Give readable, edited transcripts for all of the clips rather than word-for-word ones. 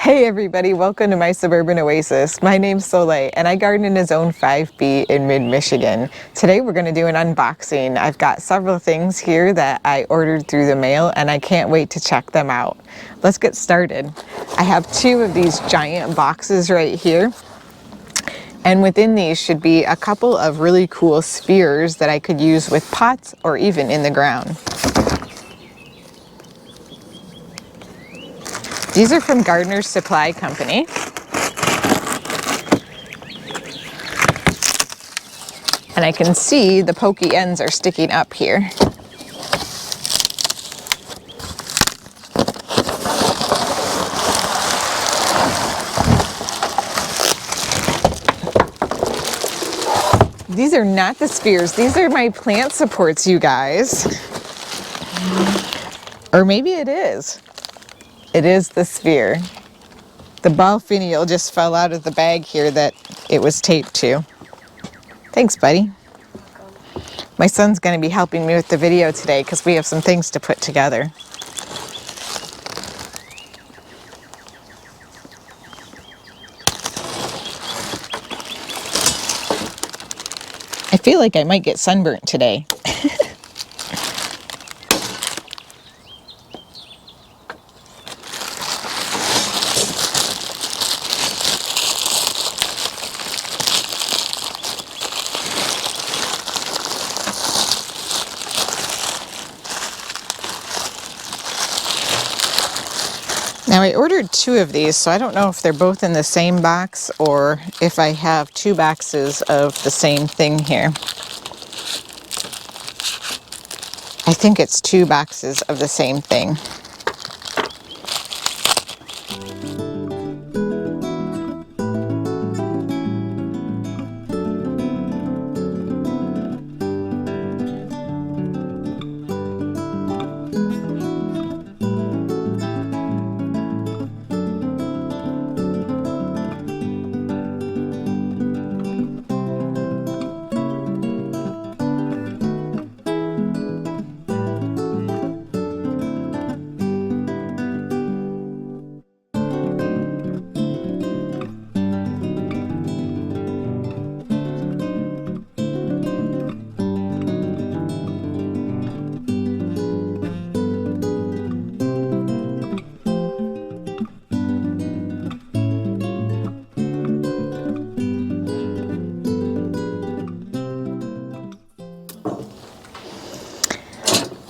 Hey everybody, welcome to my Suburban Oasis. My name's Soleil and I garden in a Zone 5B in mid-Michigan. Today we're going to do an unboxing. I've got several things here that I ordered through the mail and I can't wait to check them out. Let's get started. I have two of these giant boxes right here. And within these should be a couple of really cool spheres that I could use with pots or even in the ground. These are from Gardener's Supply Company. And I can see the pokey ends are sticking up here. These are not the spheres, these are my plant supports, you guys. Or maybe it is. It is the sphere. The ball finial just fell out of the bag here that it was taped to. Thanks, buddy. My son's going to be helping me with the video today because we have some things to put together. I feel like I might get sunburnt today. Now I ordered two of these, so I don't know if they're both in the same box or if I have two boxes of the same thing here. I think it's two boxes of the same thing.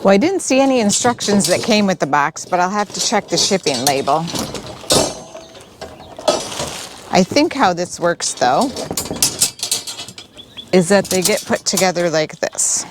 Well, I didn't see any instructions that came with the box, but I'll have to check the shipping label. I think how this works, though, is that they get put together like this.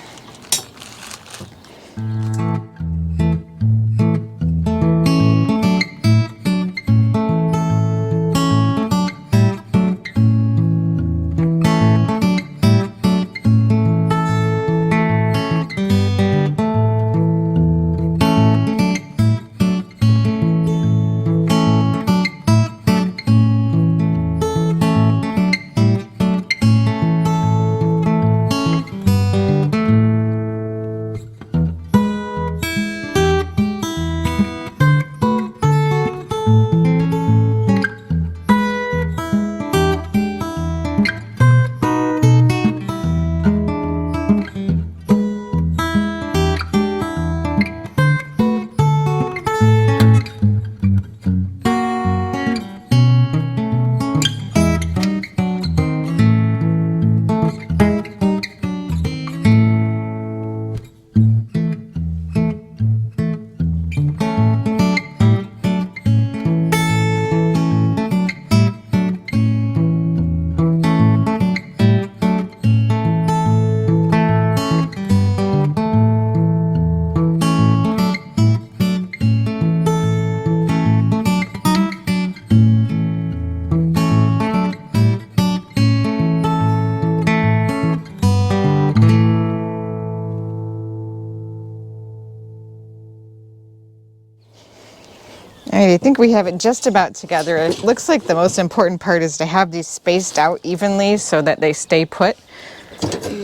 All right, I think we have it just about together. It looks like the most important part is to have these spaced out evenly so that they stay put,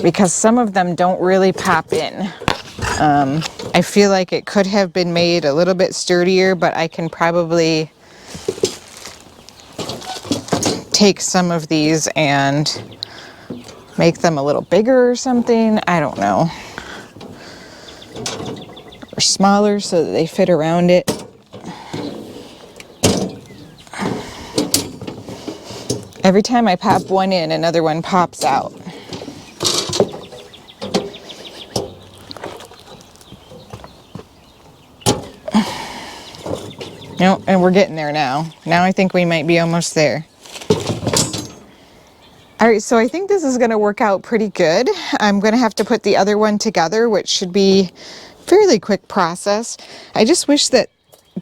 because some of them don't really pop in. I feel like it could have been made a little bit sturdier, but I can probably take some of these and make them a little bigger or something. I don't know. Or smaller so that they fit around it. Every time I pop one in, another one pops out. No, and we're getting there now. Now I think we might be almost there. All right, so I think this is gonna work out pretty good. I'm gonna have to put the other one together, which should be a fairly quick process. I just wish that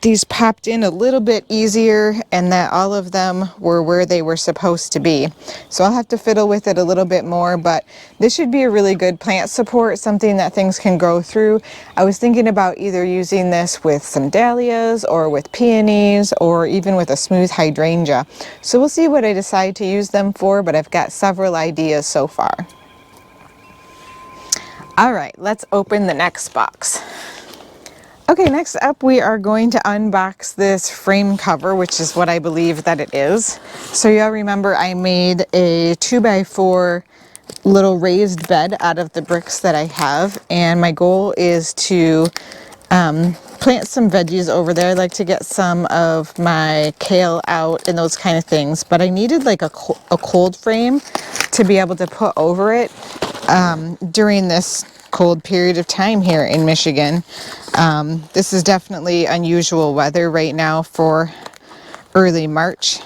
these popped in a little bit easier and that all of them were where they were supposed to be. So I'll have to fiddle with it a little bit more, but this should be a really good plant support, something that things can grow through. I was thinking about either using this with some dahlias or with peonies or even with a smooth hydrangea. So we'll see what I decide to use them for, but I've got several ideas so far. All right, let's open the next box. Okay, next up we are going to unbox this frame cover, which is what I believe that it is. So y'all remember I made a 2x4 little raised bed out of the bricks that I have, and my goal is to plant some veggies over there. I like to get some of my kale out and those kind of things, but I needed like a cold frame to be able to put over it during this cold period of time here in Michigan. This is definitely unusual weather right now for early March,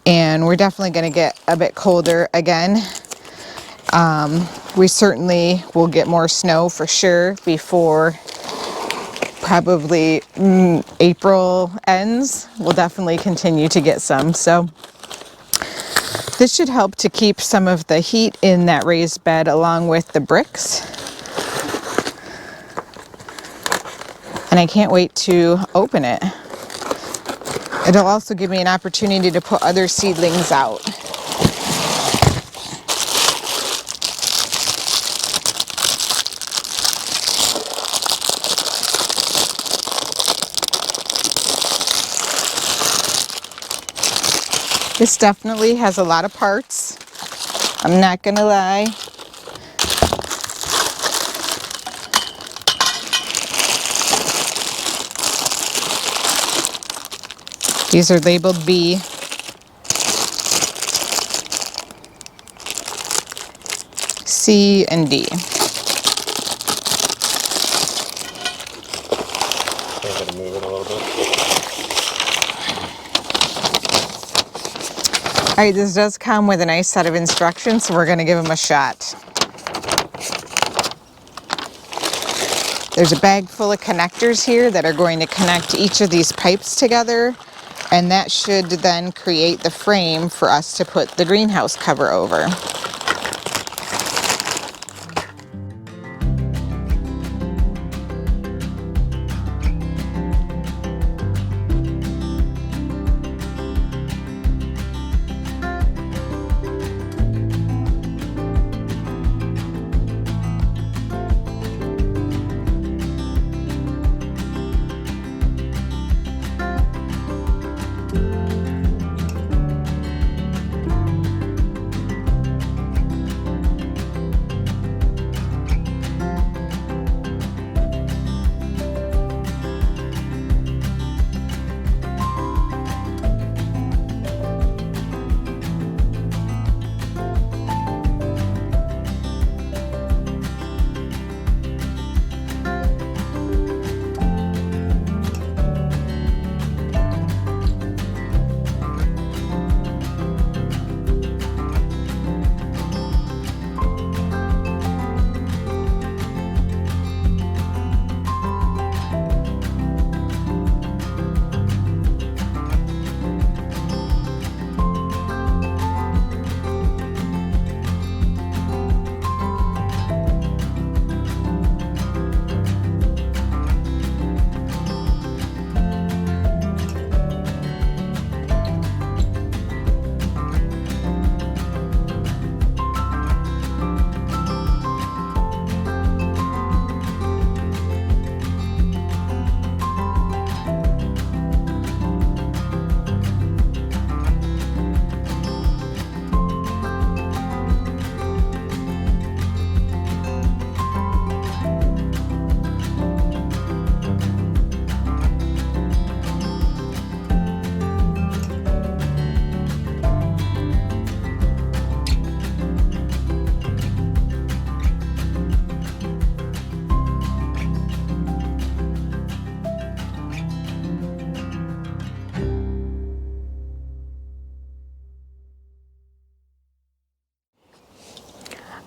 and we're definitely going to get a bit colder again. We certainly will get more snow for sure before probably April ends. We'll definitely continue to get some, so this should help to keep some of the heat in that raised bed along with the bricks. And I can't wait to open it. It'll also give me an opportunity to put other seedlings out. This definitely has a lot of parts. I'm not gonna lie. These are labeled B. C and D. I'm gonna move it a little bit. All right, this does come with a nice set of instructions, so we're gonna give them a shot. There's a bag full of connectors here that are going to connect each of these pipes together, and that should then create the frame for us to put the greenhouse cover over.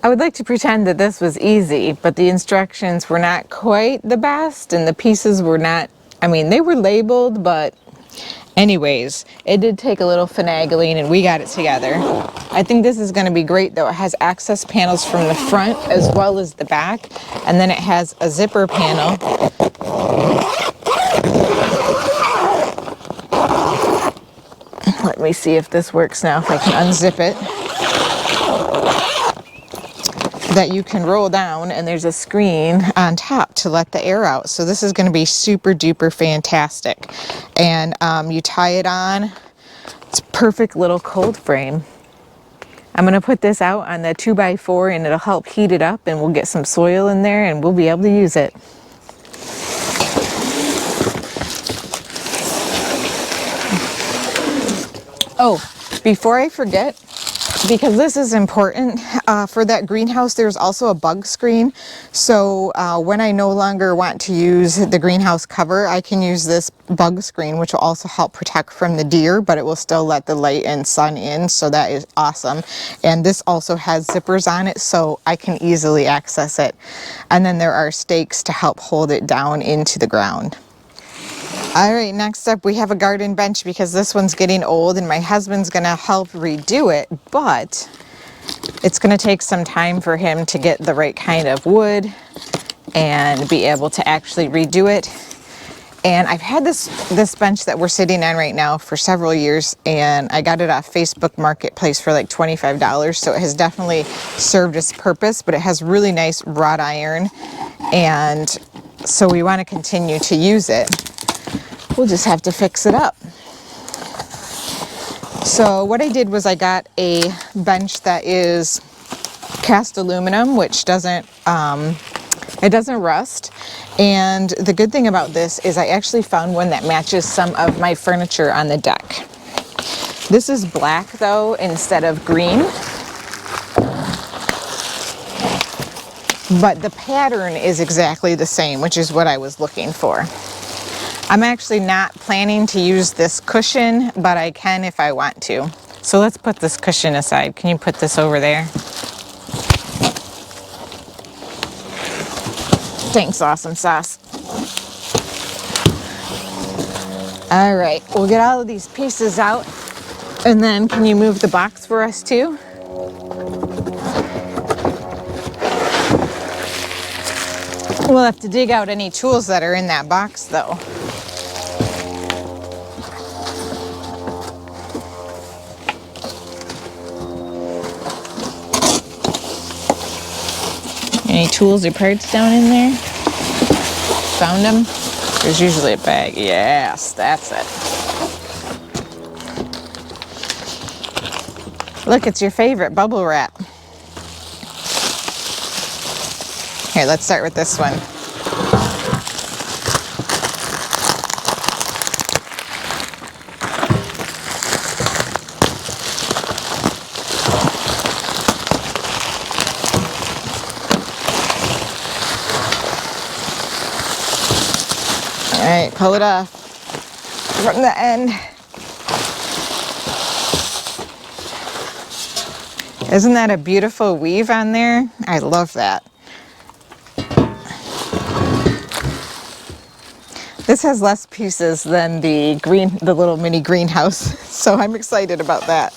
I would like to pretend that this was easy, but the instructions were not quite the best and the pieces were not, I mean, they were labeled, but anyways, it did take a little finagling and we got it together. I think this is going to be great though. It has access panels from the front as well as the back, and then it has a zipper panel. Let me see if this works now, if I can unzip it. That you can roll down, and there's a screen on top to let the air out. So this is going to be super duper fantastic. And you tie it on. It's a perfect little cold frame. I'm going to put this out on the 2x4 and it'll help heat it up, and we'll get some soil in there and we'll be able to use it. Oh, before I forget, because this is important, for that greenhouse there's also a bug screen. So when I no longer want to use the greenhouse cover, I can use this bug screen, which will also help protect from the deer, but it will still let the light and sun in, so that is awesome. And this also has zippers on it, so I can easily access it. And then there are stakes to help hold it down into the ground. All right, next up we have a garden bench because this one's getting old and my husband's gonna help redo it, but it's gonna take some time for him to get the right kind of wood and be able to actually redo it. And I've had this bench that we're sitting on right now for several years, and I got it off Facebook Marketplace for like $25, so it has definitely served its purpose, but it has really nice wrought iron, and so we want to continue to use it. We'll just have to fix it up. So what I did was I got a bench that is cast aluminum, which doesn't it doesn't rust. And the good thing about this is I actually found one that matches some of my furniture on the deck. This is black though instead of green, but the pattern is exactly the same, which is what I was looking for. I'm actually not planning to use this cushion, but I can if I want to. So let's put this cushion aside. Can you put this over there? Thanks, awesome sauce. All right, we'll get all of these pieces out, and then can you move the box for us too? We'll have to dig out any tools that are in that box though. Any tools or parts down in there? Found them? There's usually a bag. Yes, that's it. Look, it's your favorite, bubble wrap. Here, let's start with this one. All right, pull it off from the end. Isn't that a beautiful weave on there? I love that. This has less pieces than the little mini greenhouse, so I'm excited about that.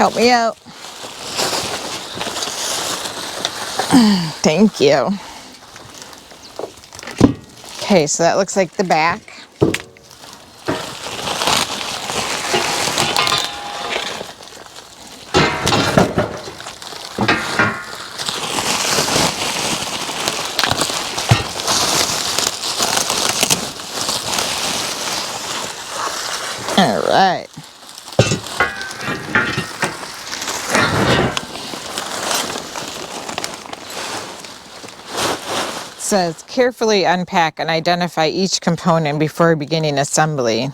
Help me out. Thank you. Okay, so that looks like the back. All right. It says carefully unpack and identify each component before beginning assembly.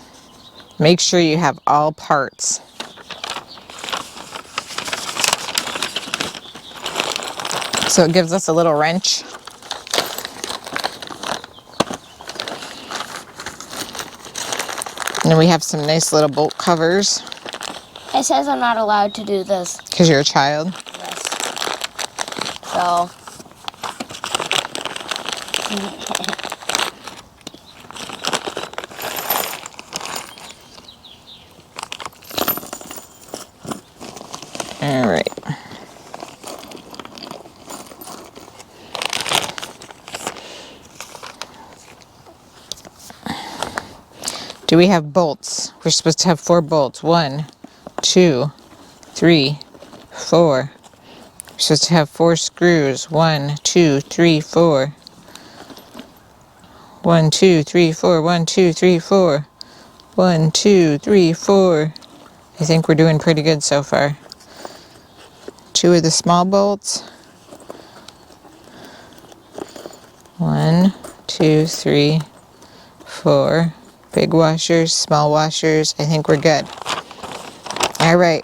Make sure you have all parts. So it gives us a little wrench. And then we have some nice little bolt covers. It says I'm not allowed to do this. Because you're a child. Yes. So. All right. Do we have bolts? We're supposed to have 4 bolts. 1, 2, 3, 4. We're supposed to have 4 screws. 1, 2, 3, 4. 1, 2, 3, 4. 1, 2, 3, 4. 1, 2, 3, 4. I think we're doing pretty good so far. 2 of the small bolts. 1, 2, 3, 4. Big washers, small washers. I think we're good. All right.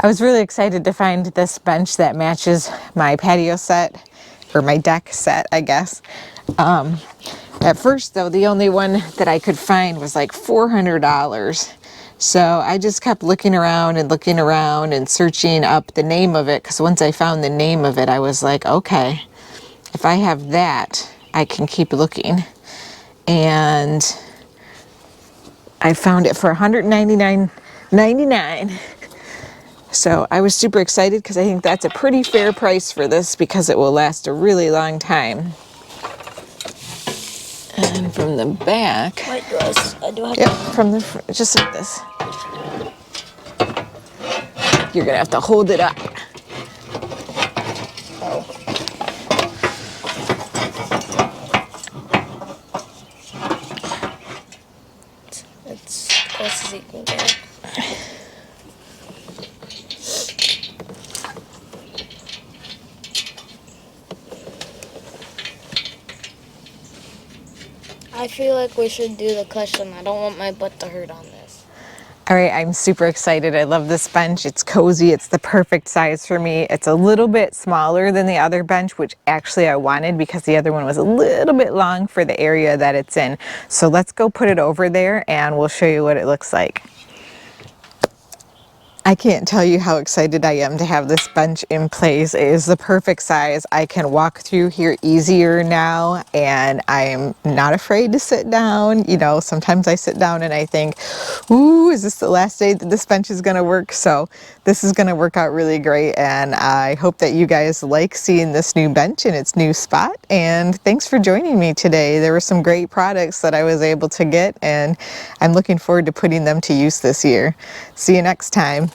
I was really excited to find this bench that matches my patio set, or my deck set, I guess. At first though, the only one that I could find was like $400. So I just kept looking around and searching up the name of it, because once I found the name of it, I was like, okay, if I have that, I can keep looking. And I found it for $199.99. So I was super excited because I think that's a pretty fair price for this, because it will last a really long time. And from the back, Wait, I do have yep, from the just like this. You're gonna have to hold it up. It's as close as you can get. I feel like we should do the cushion. I don't want my butt to hurt on this. All right, I'm super excited. I love this bench. It's cozy. It's the perfect size for me. It's a little bit smaller than the other bench, which actually I wanted because the other one was a little bit long for the area that it's in. So let's go put it over there and we'll show you what it looks like. I can't tell you how excited I am to have this bench in place. It is the perfect size. I can walk through here easier now, and I'm not afraid to sit down. You know, sometimes I sit down and I think, ooh, is this the last day that this bench is gonna work? So this is gonna work out really great, and I hope that you guys like seeing this new bench in its new spot. And thanks for joining me today. There were some great products that I was able to get, and I'm looking forward to putting them to use this year. See you next time.